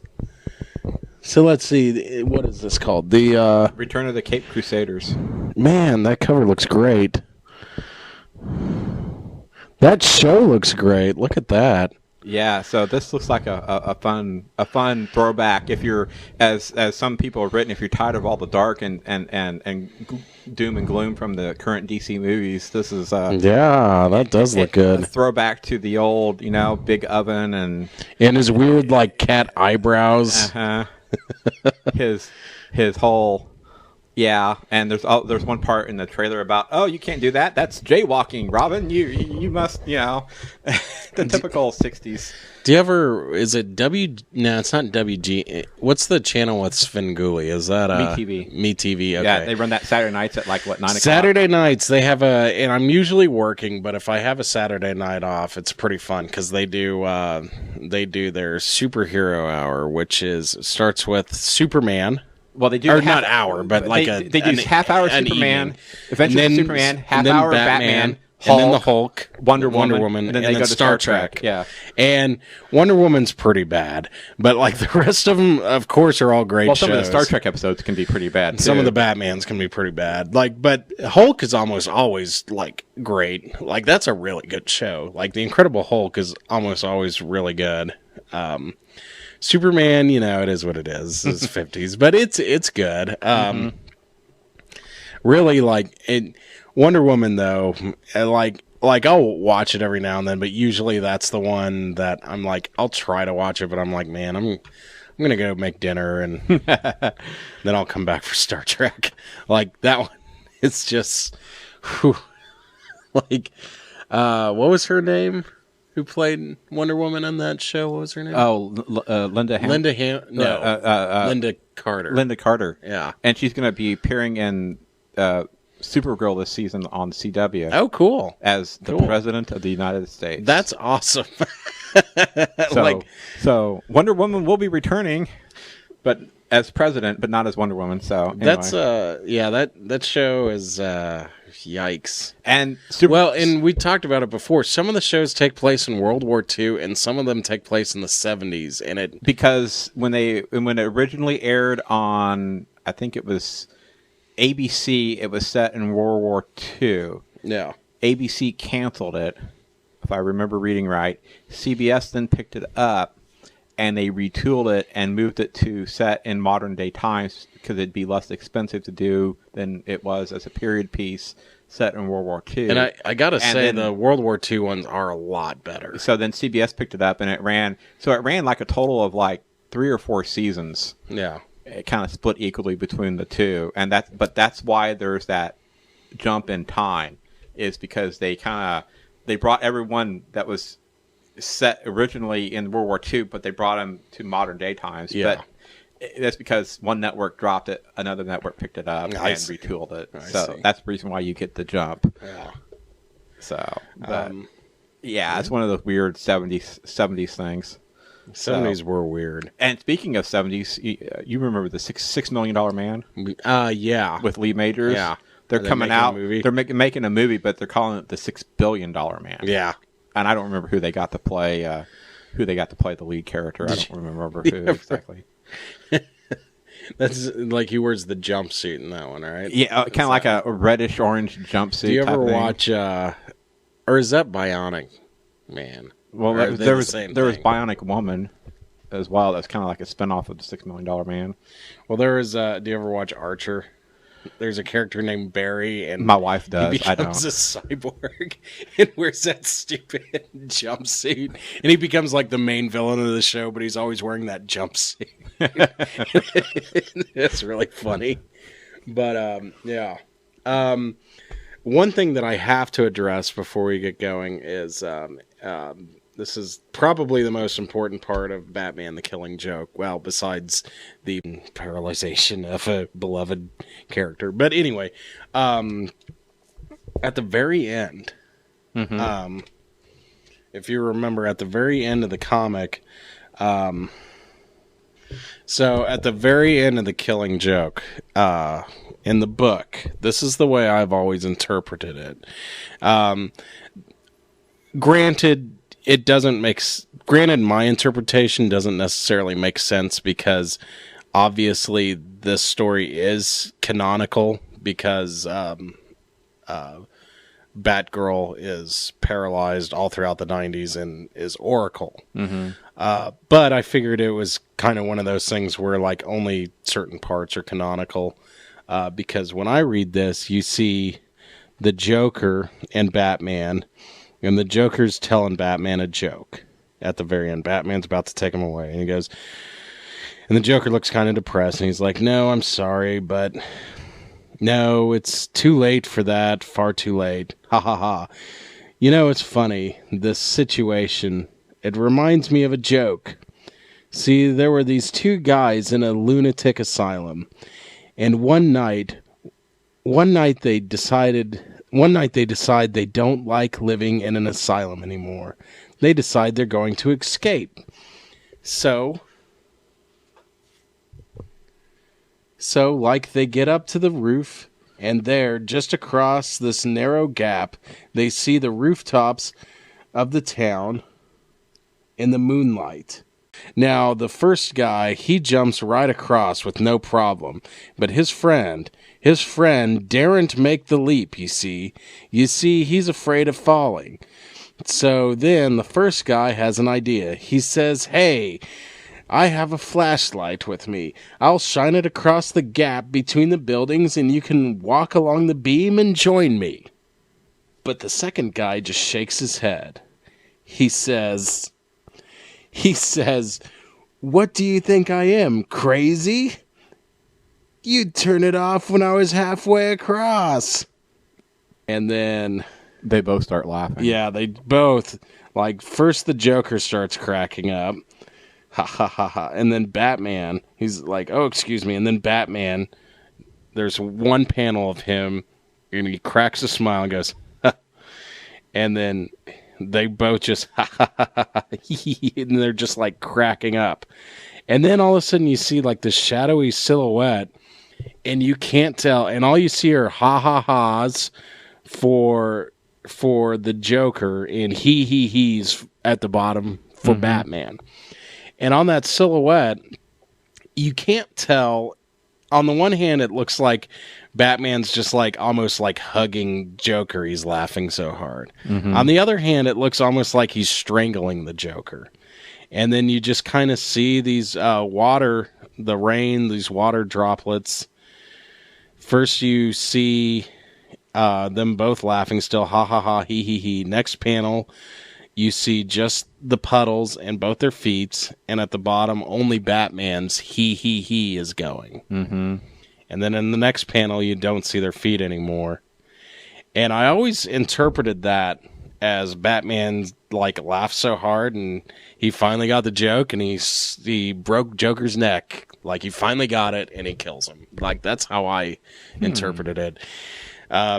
So let's see, what is this called? The Return of the Cape Crusaders. Man, that cover looks great. That show looks great. Look at that. Yeah, so this looks like a fun throwback. If you're, as some people have written, if you're tired of all the dark and doom and gloom from the current DC movies, this is yeah, that does look good. A throwback to the old, big oven and his weird like cat eyebrows. His whole. Yeah, and there's one part in the trailer about, oh, you can't do that. That's jaywalking, Robin. You must, the typical 60s. Do you ever, is it no, it's not WG. What's the channel with Svengoolie? Is that MeTV. MeTV, okay. Yeah, they run that Saturday nights at 9 o'clock. Saturday nights, they have and I'm usually working, but if I have a Saturday night off, it's pretty fun because they do their superhero hour, which starts with Superman. Well, they do not hour, but like they do half-hour Superman, eventually Superman, half-hour Batman, Hulk, and then the Hulk, Wonder Woman, and then go to Star Trek. Yeah, and Wonder Woman's pretty bad, but like the rest of them, of course, are all great. Well, shows. Some of the Star Trek episodes can be pretty bad. Some of the Batmans can be pretty bad. Like, but Hulk is almost always like great. Like that's a really good show. Like the Incredible Hulk is almost always really good. Superman, it is what it is. It's 50s, but it's good. Really, like Wonder Woman though, like I'll watch it every now and then, but usually that's the one that I'm like, I'll try to watch it, but I'm like, man, I'm gonna go make dinner and then I'll come back for Star Trek. Like that one, it's just, whew, like, what was her name? Who played Wonder Woman on that show? What was her name? Oh, Linda Carter. Linda Carter. Yeah. And she's going to be appearing in Supergirl this season on CW. Oh, cool. As the President of the United States. That's awesome. So Wonder Woman will be returning, but as President, but not as Wonder Woman. So anyway. That's that show is yikes. And and we talked about it before. Some of the shows take place in World War II, and some of them take place in the 70s. And because when it originally aired on, I think it was ABC, it was set in World War II. Yeah. ABC canceled it, if I remember reading right. CBS then picked it up, and they retooled it and moved it to set in modern day times because it'd be less expensive to do than it was as a period piece set in World War II. And I gotta say, the World War II ones are a lot better. So then CBS picked it up, and it ran like a total of like 3 or 4 seasons. Yeah. It kind of split equally between the two, and that's why there's that jump in time, is because they brought everyone that was set originally in World War II, but they brought them to modern day times. Yeah. But that's because one network dropped it, another network picked it up and retooled it. So that's the reason why you get the jump. Yeah. So, it's one of those weird 70s things. 70s were weird. And speaking of 70s, you remember the $6 Million Man? Yeah. With Lee Majors? Yeah. They're coming out. They're making a movie, but they're calling it the $6 Billion Man. Yeah. And I don't remember who they got to play. The lead character. I don't remember who exactly. That's like he wears the jumpsuit in that one, right? Yeah, kind of like a reddish orange jumpsuit. Do you ever watch? Or is that Bionic Man? Well, there was Bionic Woman as well. That's kind of like a spinoff of the $6 Million Man. Well, there is. Do you ever watch Archer? There's a character named Barry, and my wife does. He becomes a cyborg and wears that stupid jumpsuit, and he becomes like the main villain of the show. But he's always wearing that jumpsuit. It's really funny. But yeah. One thing that I have to address before we get going is this is probably the most important part of Batman the Killing Joke. Well, besides the paralyzation of a beloved character. But anyway, at the very end, if you remember, at the very end of the comic, So at the very end of The Killing Joke, in the book, this is the way I've always interpreted it. Granted, my interpretation doesn't necessarily make sense because obviously this story is canonical because Batgirl is paralyzed all throughout the 90s and is Oracle. Mm-hmm. But I figured it was kind of one of those things where like only certain parts are canonical. Because when I read this, you see the Joker and Batman, and the Joker's telling Batman a joke at the very end. Batman's about to take him away, and he goes, and the Joker looks kind of depressed, and he's like, "No, I'm sorry, but no, it's too late for that, far too late. Ha ha ha. You know, it's funny, this situation, it reminds me of a joke. See, there were these two guys in a lunatic asylum, and one night they decide they don't like living in an asylum anymore. They decide they're going to escape. So like they get up to the roof, and there, just across this narrow gap, they see the rooftops of the town in the moonlight. Now, the first guy, he jumps right across with no problem, but his friend daren't make the leap, you see. You see, he's afraid of falling. So then the first guy has an idea. He says, "Hey, I have a flashlight with me. I'll shine it across the gap between the buildings and you can walk along the beam and join me." But the second guy just shakes his head. He says, "What do you think I am, crazy? You'd turn it off when I was halfway across." And then they both start laughing. Yeah, they both, like, first the Joker starts cracking up. Ha ha ha ha. And then Batman, he's like, "Oh, excuse me." And then Batman, there's one panel of him, and he cracks a smile and goes, "Ha." And then they both just, ha ha ha ha, and they're just like cracking up. And then all of a sudden you see like this shadowy silhouette, and you can't tell, and all you see are ha ha ha's for the Joker, and he's at the bottom for Batman. And on that silhouette, you can't tell. On the one hand, it looks like Batman's just like almost like hugging Joker. He's laughing so hard. Mm-hmm. On the other hand, it looks almost like he's strangling the Joker. And then you just kind of see these these water droplets. First, you see them both laughing still. Ha ha ha, he. Next panel, you see just the puddles and both their feet, and at the bottom, only Batman's he is going. Mm-hmm. And then in the next panel, you don't see their feet anymore. And I always interpreted that as Batman like laughed so hard, and he finally got the joke, and he broke Joker's neck. Like he finally got it, and he kills him. Like that's how I interpreted it.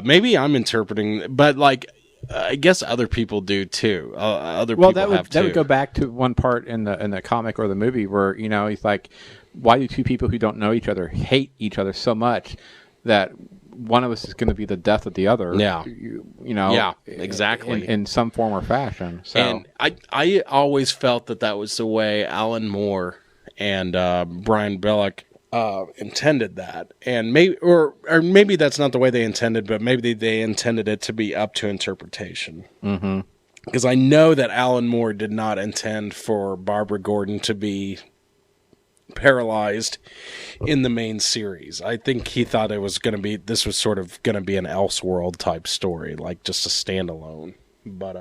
Maybe I'm interpreting, but like. I guess other people do too. That would go back to one part in the comic or the movie where he's like, why do two people who don't know each other hate each other so much that one of us is going to be the death of the other? Yeah, yeah, exactly. In some form or fashion. So, and I always felt that was the way Alan Moore and Brian Billick intended that, and maybe or maybe that's not the way they intended, but maybe they intended it to be up to interpretation. Mm-hmm. Because I know that Alan Moore did not intend for Barbara Gordon to be paralyzed in the main series. I think he thought this was sort of going to be an Elseworld type story, like just a standalone. But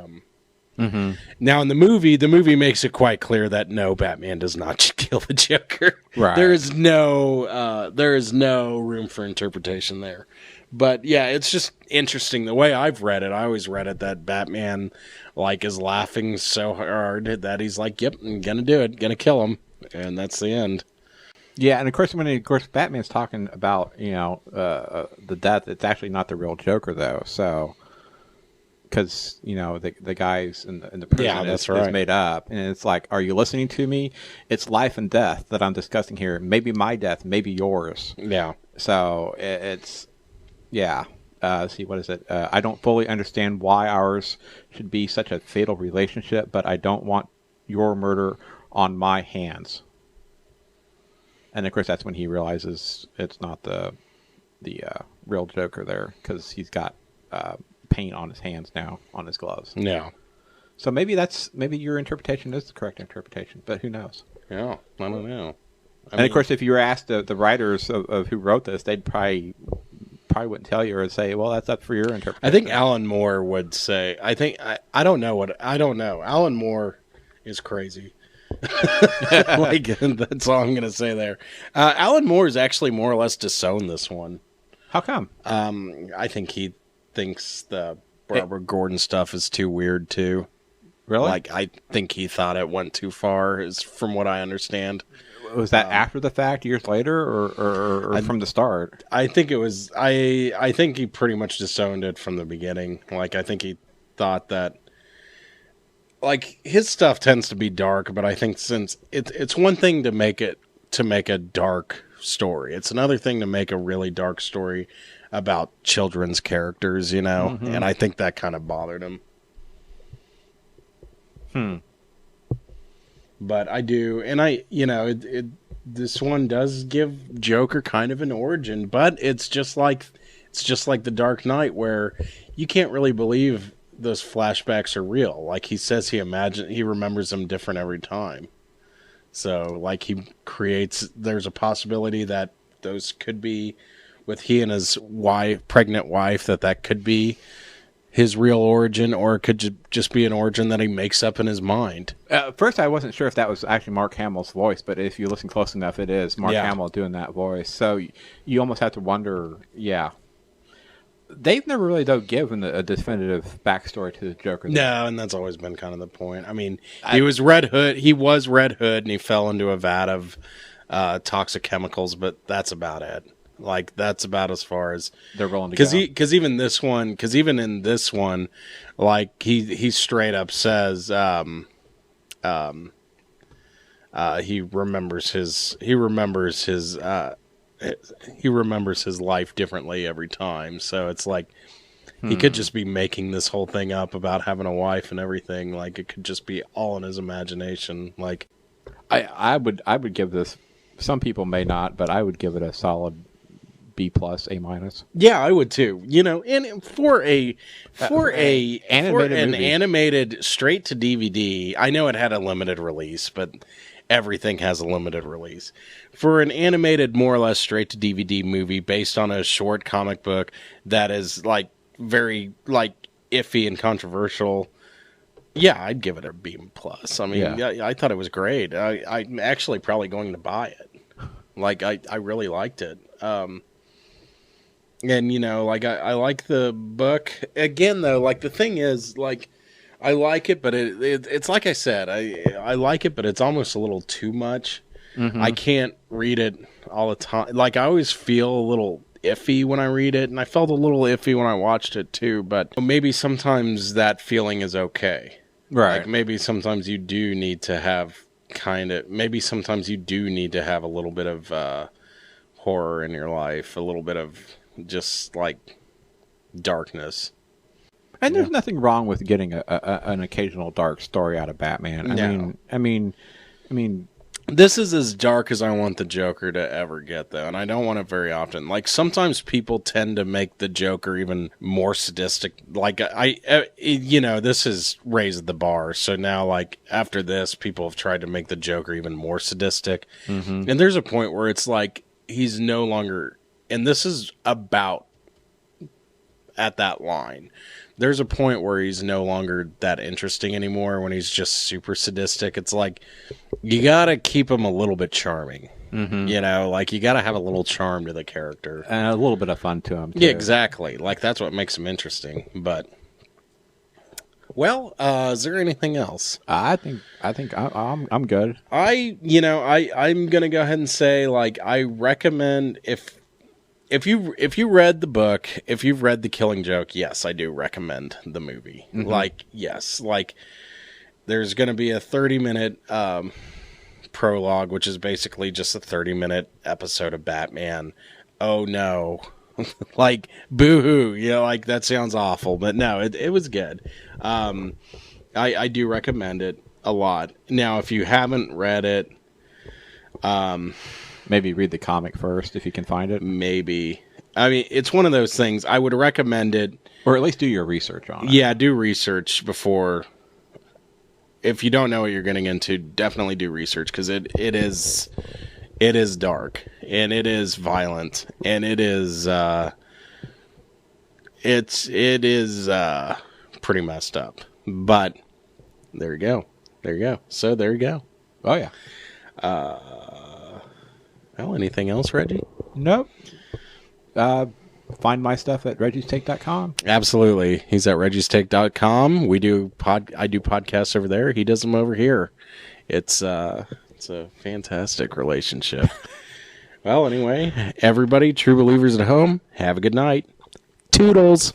now in the movie makes it quite clear that no, Batman does not kill the Joker. Right. There is no room for interpretation there. But yeah, it's just interesting the way I've read it. I always read it that Batman like is laughing so hard that he's like, "Yep, I'm gonna do it, gonna kill him," and that's the end. Yeah, and of course Batman's talking about the death, it's actually not the real Joker though. So because the guys in the prison is made up, and it's like, are you listening to me? It's life and death that I'm discussing here. Maybe my death, maybe yours. Yeah. So it's see, what is it? I don't fully understand why ours should be such a fatal relationship, but I don't want your murder on my hands. And of course, that's when he realizes it's not the real Joker there, because he's got paint on his hands now, on his gloves. Yeah. So maybe your interpretation is the correct interpretation, but who knows? Yeah, I don't know. Of course, if you were asked the writers of who wrote this, they'd probably wouldn't tell you, or say, well, that's up for your interpretation. I think Alan Moore would say, I don't know. Alan Moore is crazy. Like, that's all I'm going to say there. Alan Moore is actually more or less disowned this one. How come? I think he thinks the Barbara Gordon stuff is too weird too. Really? Like, I think he thought it went too far, is from what I understand. Was that after the fact, years later, or from the start? I think it was. I think he pretty much disowned it from the beginning. Like, I think he thought that, like, his stuff tends to be dark, but I think since it's one thing to make a dark story, it's another thing to make a really dark story about children's characters, Mm-hmm. And I think that kind of bothered him. But I do, and this one does give Joker kind of an origin, but it's just like the Dark Knight, where you can't really believe those flashbacks are real. Like, he says he remembers them different every time. So, like, there's a possibility that those could be, with he and his pregnant wife, that could be his real origin, or it could just be an origin that he makes up in his mind. First, I wasn't sure if that was actually Mark Hamill's voice, but if you listen close enough, it is Mark Hamill doing that voice. So you almost have to wonder, They've never really, though, given a definitive backstory to the Joker. No, and that's always been kind of the point. I mean, he was Red Hood, and he fell into a vat of toxic chemicals, but that's about it. Like, that's about as far as they're willing to go. Because even in this one, like, he straight up says he remembers his life differently every time. So it's like he could just be making this whole thing up about having a wife and everything. Like, it could just be all in his imagination. Like, I would give this. Some people may not, but I would give it a solid B+, A-. Yeah, I would too. And for an animated straight to DVD, I know it had a limited release, but everything has a limited release. For an animated, more or less straight to DVD movie based on a short comic book that is, like, very, like, iffy and controversial, yeah, I'd give it a B+. I mean, I thought it was great. I'm actually probably going to buy it. Like, I really liked it. And, like, I like the book. Again, though, like, the thing is, like, I like it, but it's like I said, I like it, but it's almost a little too much. Mm-hmm. I can't read it all the time. Like, I always feel a little iffy when I read it, and I felt a little iffy when I watched it, too. But maybe sometimes that feeling is okay. Right. Like, maybe sometimes you do need to have a little bit of horror in your life, a little bit of just, like, darkness. And there's nothing wrong with getting an occasional dark story out of Batman. I mean, this is as dark as I want the Joker to ever get, though, and I don't want it very often. Like, sometimes people tend to make the Joker even more sadistic. Like, this has raised the bar, so now, like, after this, people have tried to make the Joker even more sadistic. Mm-hmm. And there's a point where it's like, he's no longer, and this is about at that line. There's a point where he's no longer that interesting anymore when he's just super sadistic. It's like, you gotta keep him a little bit charming. Mm-hmm. Like, you gotta have a little charm to the character. And a little bit of fun to him, too. Yeah, exactly. Like, that's what makes him interesting. But, well, is there anything else? I think I'm good. I'm gonna go ahead and say, like, I recommend if if you read the book, if you've read The Killing Joke, yes, I do recommend the movie. Mm-hmm. Like, yes, like there's going to be a 30-minute prologue, which is basically just a 30-minute episode of Batman. Oh no. Like, boo-hoo, like that sounds awful, but no, it was good. I do recommend it a lot. Now, if you haven't read it, maybe read the comic first if you can find it. Maybe. I mean, it's one of those things. I would recommend it. Or at least do your research on it. Yeah, do research before. If you don't know what you're getting into, definitely do research, because it is dark, and it is violent, and it is pretty messed up. But there you go. So there you go. Oh yeah. Well, anything else, Reggie? Nope. Find my stuff at reggiestake.com. Absolutely. He's at reggiestake.com. I do podcasts over there. He does them over here. It's a fantastic relationship. Well, anyway, everybody, true believers at home, have a good night. Toodles.